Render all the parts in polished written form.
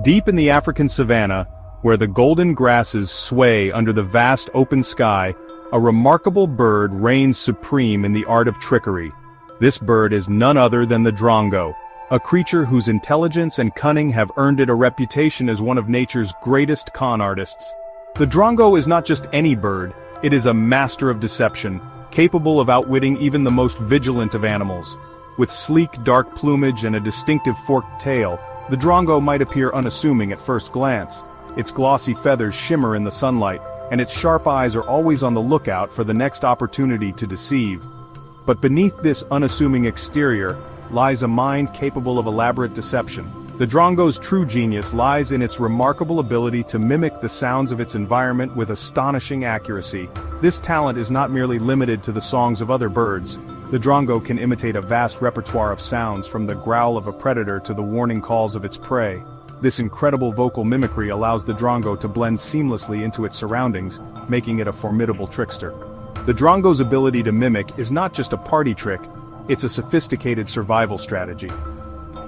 Deep in the African savanna, where the golden grasses sway under the vast open sky, a remarkable bird reigns supreme in the art of trickery. This bird is none other than the Drongo, a creature whose intelligence and cunning have earned it a reputation as one of nature's greatest con artists. The Drongo is not just any bird, it is a master of deception, capable of outwitting even the most vigilant of animals. With sleek dark plumage and a distinctive forked tail, the Drongo might appear unassuming at first glance. Its glossy feathers shimmer in the sunlight, and its sharp eyes are always on the lookout for the next opportunity to deceive. But beneath this unassuming exterior lies a mind capable of elaborate deception. The Drongo's true genius lies in its remarkable ability to mimic the sounds of its environment with astonishing accuracy. This talent is not merely limited to the songs of other birds. The Drongo can imitate a vast repertoire of sounds, from the growl of a predator to the warning calls of its prey. This incredible vocal mimicry allows the Drongo to blend seamlessly into its surroundings, making it a formidable trickster. The Drongo's ability to mimic is not just a party trick, it's a sophisticated survival strategy.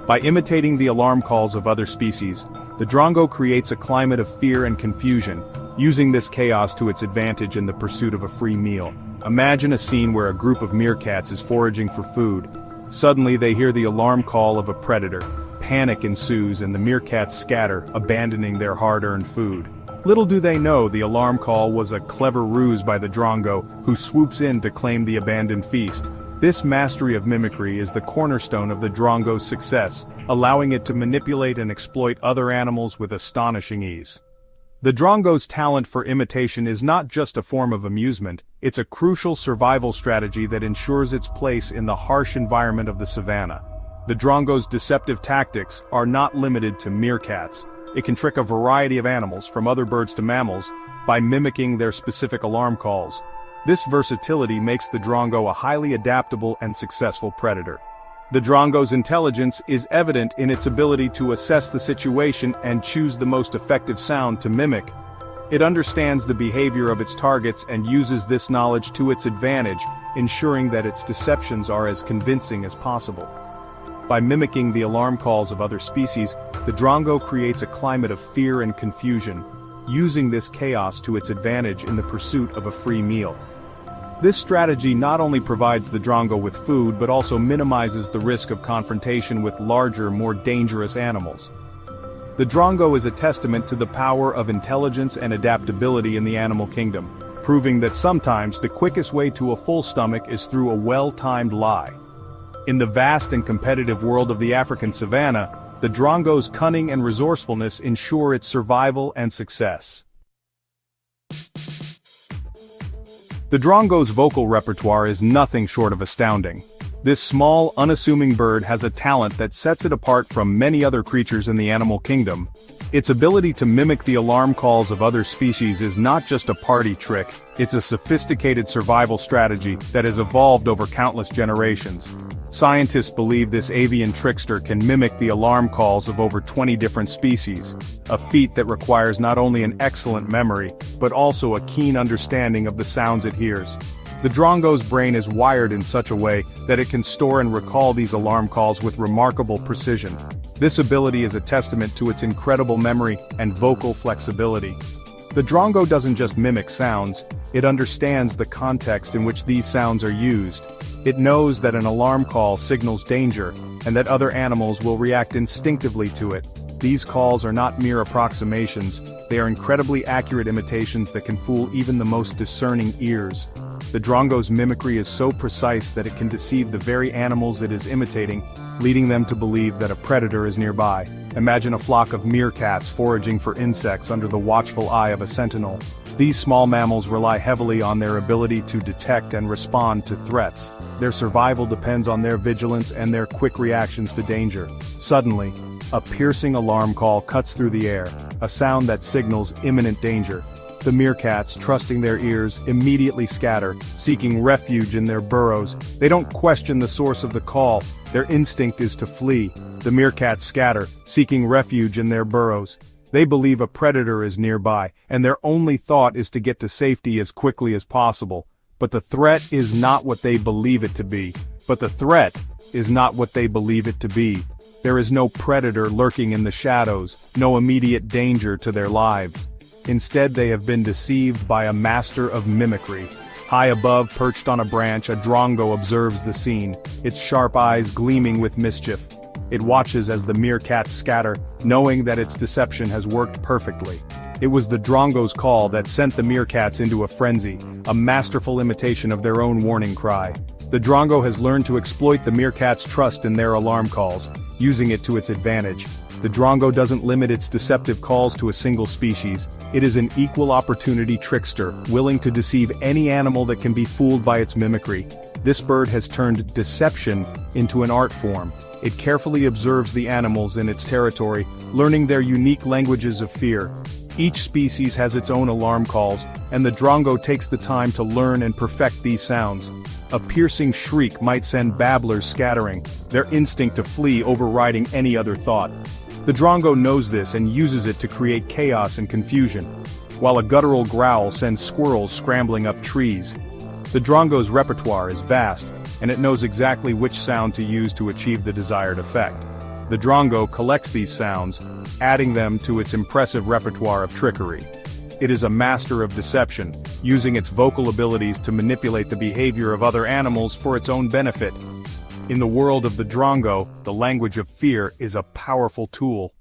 By imitating the alarm calls of other species, the Drongo creates a climate of fear and confusion, using this chaos to its advantage in the pursuit of a free meal. Imagine a scene where a group of meerkats is foraging for food. Suddenly they hear the alarm call of a predator. Panic ensues and the meerkats scatter, abandoning their hard-earned food. Little do they know the alarm call was a clever ruse by the Drongo, who swoops in to claim the abandoned feast. This mastery of mimicry is the cornerstone of the Drongo's success, allowing it to manipulate and exploit other animals with astonishing ease. The Drongo's talent for imitation is not just a form of amusement, it's a crucial survival strategy that ensures its place in the harsh environment of the savanna. The Drongo's deceptive tactics are not limited to meerkats. It can trick a variety of animals, from other birds to mammals, by mimicking their specific alarm calls. This versatility makes the Drongo a highly adaptable and successful predator. The Drongo's intelligence is evident in its ability to assess the situation and choose the most effective sound to mimic. It understands the behavior of its targets and uses this knowledge to its advantage, ensuring that its deceptions are as convincing as possible. By mimicking the alarm calls of other species, the Drongo creates a climate of fear and confusion, using this chaos to its advantage in the pursuit of a free meal. This strategy not only provides the Drongo with food but also minimizes the risk of confrontation with larger, more dangerous animals. The Drongo is a testament to the power of intelligence and adaptability in the animal kingdom, proving that sometimes the quickest way to a full stomach is through a well-timed lie. In the vast and competitive world of the African savanna, the Drongo's cunning and resourcefulness ensure its survival and success. The Drongo's vocal repertoire is nothing short of astounding. This small, unassuming bird has a talent that sets it apart from many other creatures in the animal kingdom. Its ability to mimic the alarm calls of other species is not just a party trick, it's a sophisticated survival strategy that has evolved over countless generations. Scientists believe this avian trickster can mimic the alarm calls of over 20 different species, a feat that requires not only an excellent memory, but also a keen understanding of the sounds it hears. The Drongo's brain is wired in such a way that it can store and recall these alarm calls with remarkable precision. This ability is a testament to its incredible memory and vocal flexibility. The Drongo doesn't just mimic sounds, it understands the context in which these sounds are used. It knows that an alarm call signals danger, and that other animals will react instinctively to it. These calls are not mere approximations, they are incredibly accurate imitations that can fool even the most discerning ears. The Drongo's mimicry is so precise that it can deceive the very animals it is imitating, leading them to believe that a predator is nearby. Imagine a flock of meerkats foraging for insects under the watchful eye of a sentinel. These small mammals rely heavily on their ability to detect and respond to threats. Their survival depends on their vigilance and their quick reactions to danger. Suddenly, a piercing alarm call cuts through the air, a sound that signals imminent danger. The meerkats, trusting their ears, immediately scatter, seeking refuge in their burrows. They don't question the source of the call, their instinct is to flee. The meerkats scatter, seeking refuge in their burrows. They believe a predator is nearby, and their only thought is to get to safety as quickly as possible. But the threat is not what they believe it to be. There is no predator lurking in the shadows, no immediate danger to their lives. Instead, they have been deceived by a master of mimicry. High above, perched on a branch, a Drongo observes the scene, its sharp eyes gleaming with mischief. It watches as the meerkats scatter, knowing that its deception has worked perfectly. It was the Drongo's call that sent the meerkats into a frenzy, a masterful imitation of their own warning cry. The Drongo has learned to exploit the meerkats' trust in their alarm calls, using it to its advantage. The Drongo doesn't limit its deceptive calls to a single species. It is an equal opportunity trickster, willing to deceive any animal that can be fooled by its mimicry. This bird has turned deception into an art form. It carefully observes the animals in its territory, learning their unique languages of fear. Each species has its own alarm calls, and the Drongo takes the time to learn and perfect these sounds. A piercing shriek might send babblers scattering, their instinct to flee overriding any other thought. The Drongo knows this and uses it to create chaos and confusion, while a guttural growl sends squirrels scrambling up trees. The Drongo's repertoire is vast, and it knows exactly which sound to use to achieve the desired effect. The Drongo collects these sounds, adding them to its impressive repertoire of trickery. It is a master of deception, using its vocal abilities to manipulate the behavior of other animals for its own benefit. In the world of the Drongo, the language of fear is a powerful tool.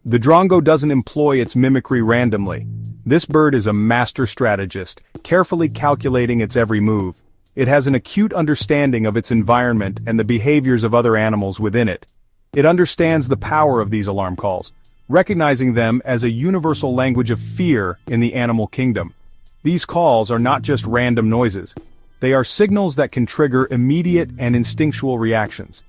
The Drongo doesn't employ its mimicry randomly. This bird is a master strategist, carefully calculating its every move. It has an acute understanding of its environment and the behaviors of other animals within it. It understands the power of these alarm calls, recognizing them as a universal language of fear in the animal kingdom. These calls are not just random noises. They are signals that can trigger immediate and instinctual reactions.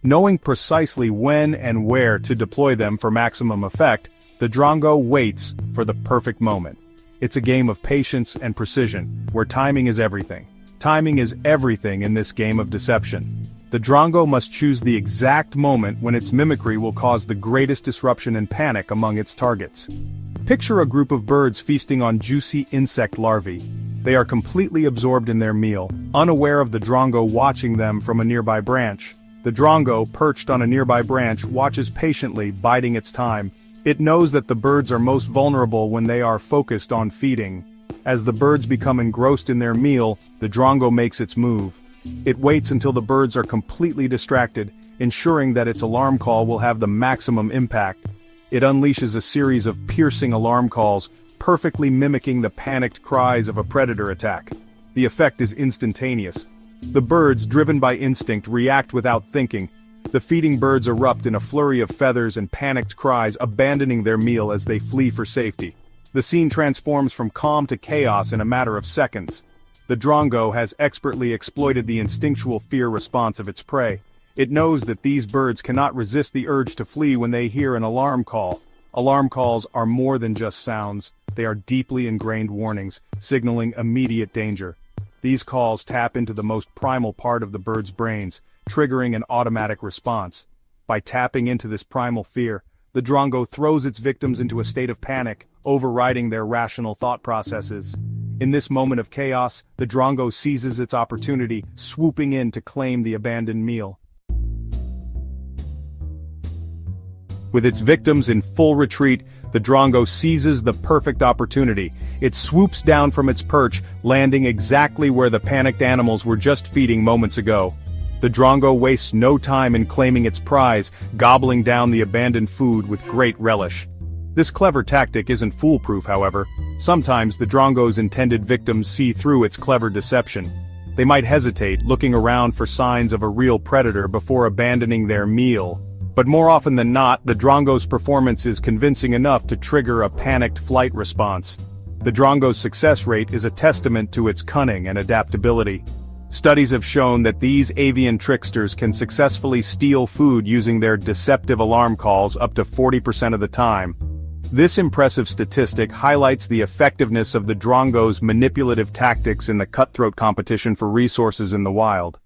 Knowing precisely when and where to deploy them for maximum effect, the Drongo waits for the perfect moment. It's a game of patience and precision, where timing is everything. Timing is everything in this game of deception. The Drongo must choose the exact moment when its mimicry will cause the greatest disruption and panic among its targets. Picture a group of birds feasting on juicy insect larvae. They are completely absorbed in their meal, unaware of the Drongo watching them from a nearby branch. The Drongo, perched on a nearby branch, watches patiently, biding its time. It knows that the birds are most vulnerable when they are focused on feeding. As the birds become engrossed in their meal, the Drongo makes its move. It waits until the birds are completely distracted, ensuring that its alarm call will have the maximum impact. It unleashes a series of piercing alarm calls, perfectly mimicking the panicked cries of a predator attack. The effect is instantaneous. The birds, driven by instinct, react without thinking. The feeding birds erupt in a flurry of feathers and panicked cries, abandoning their meal as they flee for safety. The scene transforms from calm to chaos in a matter of seconds. The Drongo has expertly exploited the instinctual fear response of its prey. It knows that these birds cannot resist the urge to flee when they hear an alarm call. Alarm calls are more than just sounds. They are deeply ingrained warnings, signaling immediate danger. These calls tap into the most primal part of the bird's brains, triggering an automatic response. By tapping into this primal fear, the Drongo throws its victims into a state of panic, overriding their rational thought processes. In this moment of chaos, the Drongo seizes its opportunity, swooping in to claim the abandoned meal. With its victims in full retreat, the Drongo seizes the perfect opportunity. It swoops down from its perch, landing exactly where the panicked animals were just feeding moments ago. The Drongo wastes no time in claiming its prize, gobbling down the abandoned food with great relish. This clever tactic isn't foolproof, however. Sometimes the Drongo's intended victims see through its clever deception. They might hesitate, looking around for signs of a real predator before abandoning their meal. But more often than not, the Drongo's performance is convincing enough to trigger a panicked flight response. The Drongo's success rate is a testament to its cunning and adaptability. Studies have shown that these avian tricksters can successfully steal food using their deceptive alarm calls up to 40% of the time. This impressive statistic highlights the effectiveness of the Drongo's manipulative tactics in the cutthroat competition for resources in the wild.